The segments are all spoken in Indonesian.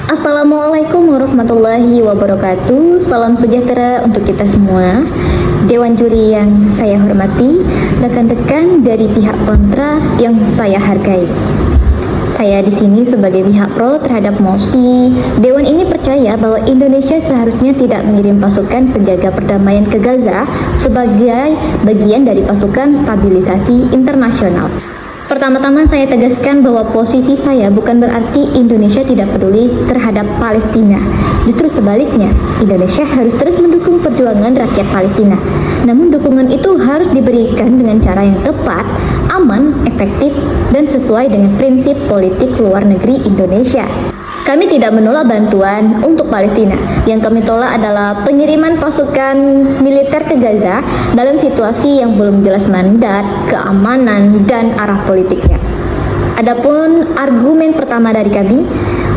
Assalamualaikum warahmatullahi wabarakatuh. Salam sejahtera untuk kita semua. Dewan juri yang saya hormati, rekan-rekan dari pihak kontra yang saya hargai. Saya di sini sebagai pihak pro terhadap mosi. Dewan ini percaya bahwa Indonesia seharusnya tidak mengirim pasukan penjaga perdamaian ke Gaza sebagai bagian dari pasukan stabilisasi internasional. Pertama-tama saya tegaskan bahwa posisi saya bukan berarti Indonesia tidak peduli terhadap Palestina. Justru sebaliknya, Indonesia harus terus mendukung perjuangan rakyat Palestina. Namun dukungan itu harus diberikan dengan cara yang tepat, aman, efektif, dan sesuai dengan prinsip politik luar negeri Indonesia. Kami tidak menolak bantuan untuk Palestina. Yang kami tolak adalah pengiriman pasukan militer ke Gaza dalam situasi yang belum jelas mandat, keamanan, dan arah politiknya. Adapun argumen pertama dari kami,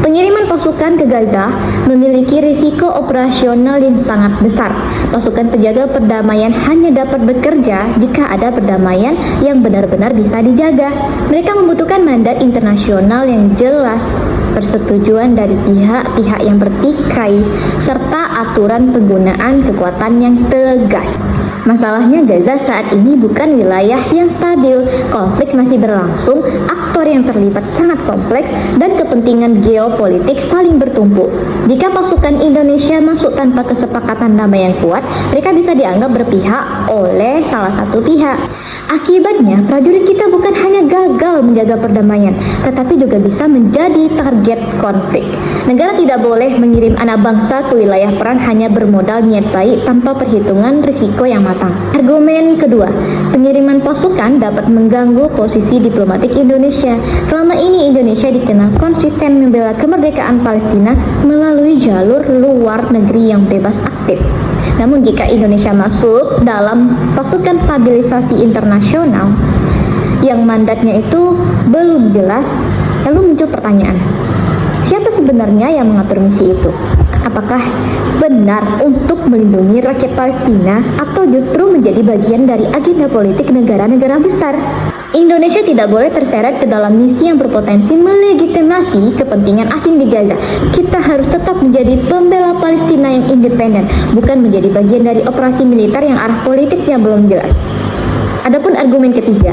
pengiriman pasukan ke Gaza memiliki risiko operasional yang sangat besar. Pasukan penjaga perdamaian hanya dapat bekerja jika ada perdamaian yang benar-benar bisa dijaga. Mereka membutuhkan mandat internasional yang jelas, persetujuan dari pihak-pihak yang bertikai, serta aturan penggunaan kekuatan yang tegas. Masalahnya Gaza saat ini bukan wilayah yang stabil, konflik masih berlangsung, aktor yang terlibat sangat kompleks, dan kepentingan geopolitik saling bertumpuk. Jika pasukan Indonesia masuk tanpa kesepakatan damai yang kuat, mereka bisa dianggap berpihak oleh salah satu pihak. Akibatnya, prajurit kita bukan hanya gagal menjaga perdamaian, tetapi juga bisa menjadi target konflik. Negara tidak boleh mengirim anak bangsa ke wilayah perang hanya bermodal niat baik tanpa perhitungan risiko yang matang. Argumen kedua, pengiriman pasukan dapat mengganggu posisi diplomatik Indonesia. Selama ini Indonesia dikenal konsisten membela kemerdekaan Palestina melalui jalur luar negeri yang bebas aktif. Namun jika Indonesia masuk dalam pasukan stabilisasi internasional yang mandatnya itu belum jelas, lalu muncul pertanyaan, siapa sebenarnya yang mengatur misi itu? Apakah benar untuk melindungi rakyat Palestina atau justru menjadi bagian dari agenda politik negara-negara besar? Indonesia tidak boleh terseret ke dalam misi yang berpotensi melegitimasi kepentingan asing di Gaza. Kita harus tetap menjadi pembela Palestina yang independen, bukan menjadi bagian dari operasi militer yang arah politiknya belum jelas. Adapun argumen ketiga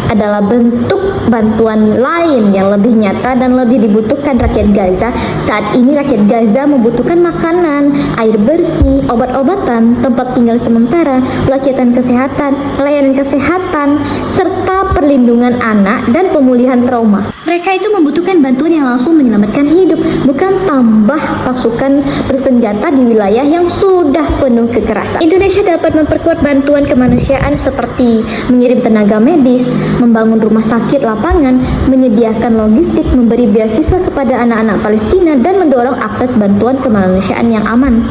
adalah bentuk bantuan lain yang lebih nyata dan lebih dibutuhkan rakyat Gaza. Saat ini rakyat Gaza membutuhkan makanan, air bersih, obat-obatan, tempat tinggal sementara, layanan kesehatan, serta perlindungan anak dan pemulihan trauma. Mereka itu membutuhkan bantuan yang langsung menyelamatkan hidup, bukan tambah pasukan bersenjata di wilayah yang sudah penuh kekerasan. Indonesia dapat memperkuat bantuan kemanusiaan seperti mengirim tenaga medis, membangun rumah sakit lapangan, menyediakan logistik, memberi beasiswa kepada anak-anak Palestina, dan mendorong akses bantuan kemanusiaan yang aman.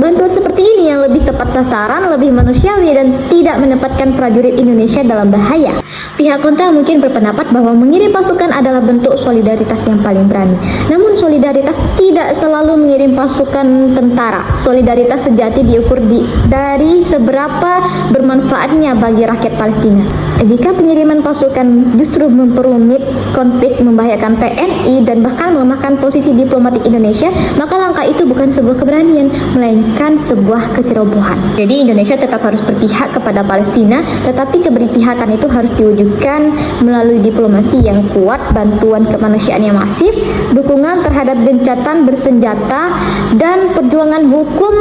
Bantuan seperti ini yang lebih tepat sasaran, lebih manusiawi, dan tidak menempatkan prajurit Indonesia dalam bahaya. Pihak kontra mungkin berpendapat bahwa mengirim pasukan adalah bentuk solidaritas yang paling berani. Namun solidaritas tidak selalu mengirim pasukan tentara. Solidaritas sejati diukur dari seberapa bermanfaatnya bagi rakyat Palestina. Jika pengiriman pasukan justru memperumit konflik, membahayakan TNI, dan bahkan melemahkan posisi diplomatik Indonesia, maka langkah itu bukan sebuah keberanian, melainkan sebuah kecerobohan. Jadi Indonesia tetap harus berpihak kepada Palestina, tetapi keberpihakan itu harus diwujudkan melalui diplomasi yang kuat, bantuan kemanusiaan yang masif, dukungan terhadap gencatan bersenjata, dan perjuangan hukum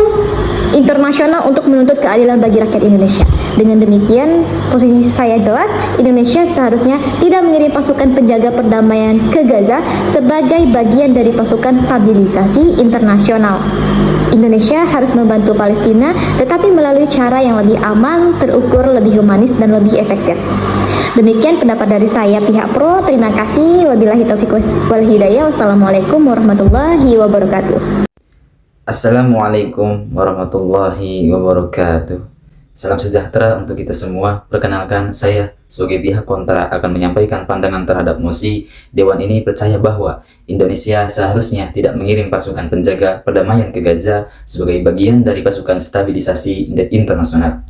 internasional untuk menuntut keadilan bagi rakyat Indonesia. Dengan demikian, posisi saya jelas, Indonesia seharusnya tidak mengirim pasukan penjaga perdamaian ke Gaza sebagai bagian dari pasukan stabilisasi internasional. Indonesia harus membantu Palestina, tetapi melalui cara yang lebih aman, terukur, lebih humanis, dan lebih efektif. Demikian pendapat dari saya pihak pro. Terima kasih. Wabillahi taufiq wal hidayah. Wassalamualaikum warahmatullahi wabarakatuh. Assalamualaikum warahmatullahi wabarakatuh. Salam sejahtera untuk kita semua. Perkenalkan, saya sebagai pihak kontra akan menyampaikan pandangan terhadap mosi. Dewan ini percaya bahwa Indonesia seharusnya tidak mengirim pasukan penjaga perdamaian ke Gaza sebagai bagian dari pasukan stabilisasi internasional.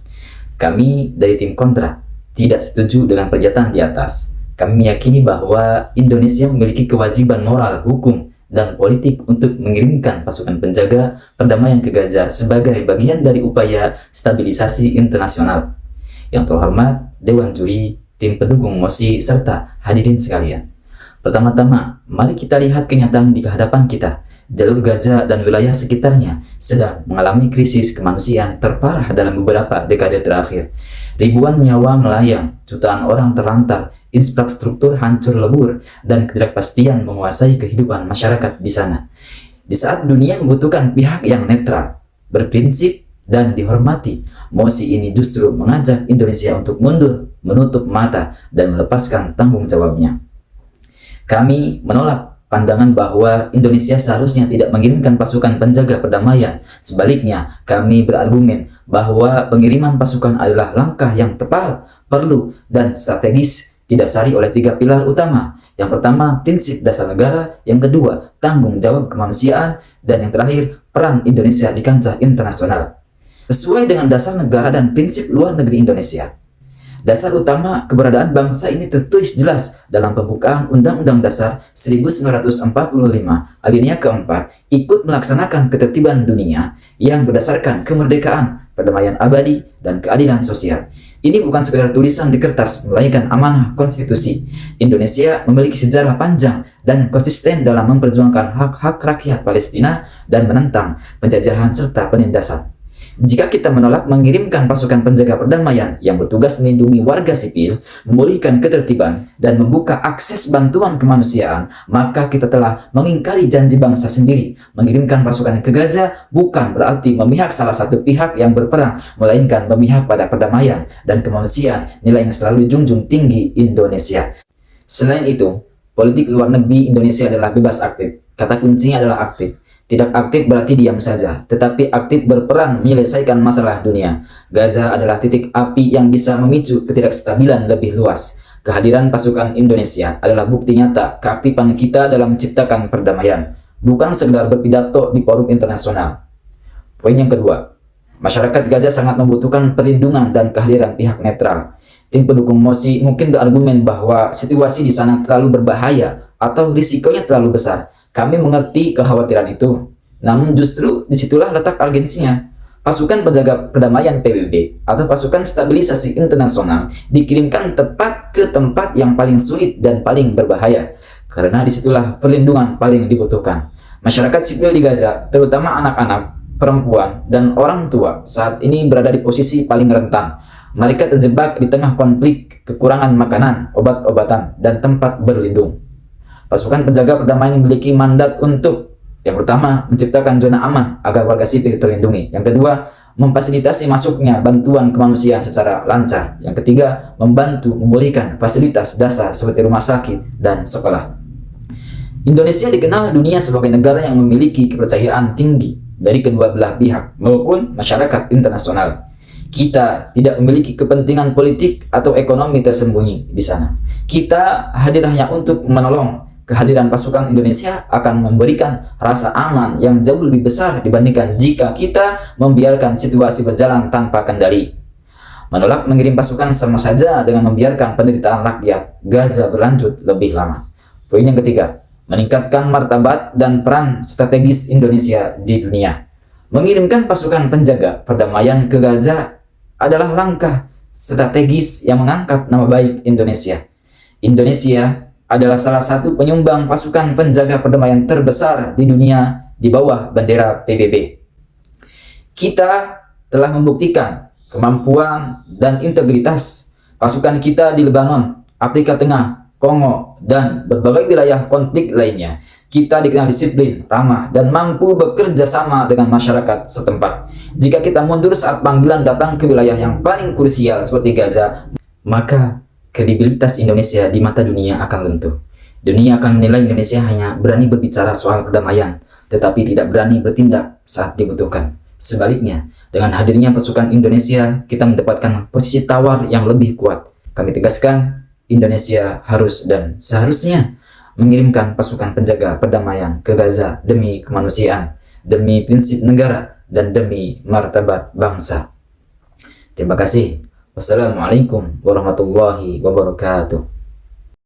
Kami dari tim kontra tidak setuju dengan pernyataan di atas. Kami meyakini bahwa Indonesia memiliki kewajiban moral hukum dan politik untuk mengirimkan pasukan penjaga perdamaian ke Gaza sebagai bagian dari upaya stabilisasi internasional. Yang terhormat Dewan Juri, tim pendukung mosi, serta hadirin sekalian. Pertama-tama, mari kita lihat kenyataan di hadapan kita. Jalur Gaza dan wilayah sekitarnya sedang mengalami krisis kemanusiaan terparah dalam beberapa dekade terakhir. Ribuan nyawa melayang, jutaan orang terlantar, infrastruktur hancur lebur, dan ketidakpastian menguasai kehidupan masyarakat di sana. Di saat dunia membutuhkan pihak yang netral, berprinsip, dan dihormati, mosi ini justru mengajak Indonesia untuk mundur, menutup mata, dan melepaskan tanggung jawabnya. Kami menolak pandangan bahwa Indonesia seharusnya tidak mengirimkan pasukan penjaga perdamaian. Sebaliknya, kami berargumen bahwa pengiriman pasukan adalah langkah yang tepat, perlu, dan strategis, didasari oleh 3 pilar utama. Yang pertama, prinsip dasar negara. Yang kedua, tanggung jawab kemanusiaan. Dan yang terakhir, peran Indonesia di kancah internasional. Sesuai dengan dasar negara dan prinsip luar negeri Indonesia, dasar utama keberadaan bangsa ini tertulis jelas dalam pembukaan Undang-Undang Dasar 1945 alinea keempat, ikut melaksanakan ketertiban dunia yang berdasarkan kemerdekaan, perdamaian abadi, dan keadilan sosial. Ini bukan sekedar tulisan di kertas, melainkan amanah konstitusi. Indonesia memiliki sejarah panjang dan konsisten dalam memperjuangkan hak-hak rakyat Palestina dan menentang penjajahan serta penindasan. Jika kita menolak mengirimkan pasukan penjaga perdamaian yang bertugas melindungi warga sipil, memulihkan ketertiban, dan membuka akses bantuan kemanusiaan, maka kita telah mengingkari janji bangsa sendiri. Mengirimkan pasukan ke Gaza bukan berarti memihak salah satu pihak yang berperang, melainkan memihak pada perdamaian dan kemanusiaan, nilai yang selalu junjung tinggi Indonesia. Selain itu, politik luar negeri Indonesia adalah bebas aktif. Kata kuncinya adalah aktif. Tidak aktif berarti diam saja, tetapi aktif berperan menyelesaikan masalah dunia. Gaza adalah titik api yang bisa memicu ketidakstabilan lebih luas. Kehadiran pasukan Indonesia adalah bukti nyata keaktifan kita dalam menciptakan perdamaian, bukan sekedar berpidato di forum internasional. Poin yang kedua, masyarakat Gaza sangat membutuhkan perlindungan dan kehadiran pihak netral. Tim pendukung mosi mungkin berargumen bahwa situasi di sana terlalu berbahaya atau risikonya terlalu besar. Kami mengerti kekhawatiran itu, namun justru disitulah letak urgensinya. Pasukan penjaga perdamaian PBB atau pasukan stabilisasi internasional dikirimkan tepat ke tempat yang paling sulit dan paling berbahaya, karena disitulah perlindungan paling dibutuhkan. Masyarakat sipil di Gaza, terutama anak-anak, perempuan, dan orang tua, saat ini berada di posisi paling rentan. Mereka terjebak di tengah konflik, kekurangan makanan, obat-obatan, dan tempat berlindung. Pasukan penjaga perdamaian memiliki mandat untuk, yang pertama, menciptakan zona aman agar warga sipil terlindungi. Yang kedua, memfasilitasi masuknya bantuan kemanusiaan secara lancar. Yang ketiga, membantu memulihkan fasilitas dasar seperti rumah sakit dan sekolah. Indonesia dikenal dunia sebagai negara yang memiliki kepercayaan tinggi dari kedua belah pihak maupun masyarakat internasional. Kita tidak memiliki kepentingan politik atau ekonomi tersembunyi di sana. Kita hadir hanya untuk menolong. Kehadiran pasukan Indonesia akan memberikan rasa aman yang jauh lebih besar dibandingkan jika kita membiarkan situasi berjalan tanpa kendali. Menolak mengirim pasukan sama saja dengan membiarkan penderitaan rakyat Gaza berlanjut lebih lama. Poin yang ketiga, meningkatkan martabat dan peran strategis Indonesia di dunia. Mengirimkan pasukan penjaga perdamaian ke Gaza adalah langkah strategis yang mengangkat nama baik Indonesia. Indonesia adalah salah satu penyumbang pasukan penjaga perdamaian terbesar di dunia di bawah bendera PBB. Kita telah membuktikan kemampuan dan integritas pasukan kita di Lebanon, Afrika Tengah, Kongo, dan berbagai wilayah konflik lainnya. Kita dikenal disiplin, ramah, dan mampu bekerja sama dengan masyarakat setempat. Jika kita mundur saat panggilan datang ke wilayah yang paling krusial seperti Gaza, maka kredibilitas Indonesia di mata dunia akan luntur. Dunia akan menilai Indonesia hanya berani berbicara soal perdamaian, tetapi tidak berani bertindak saat dibutuhkan. Sebaliknya, dengan hadirnya pasukan Indonesia, kita mendapatkan posisi tawar yang lebih kuat. Kami tegaskan, Indonesia harus dan seharusnya mengirimkan pasukan penjaga perdamaian ke Gaza demi kemanusiaan, demi prinsip negara, dan demi martabat bangsa. Terima kasih. Wassalamualaikum warahmatullahi wabarakatuh.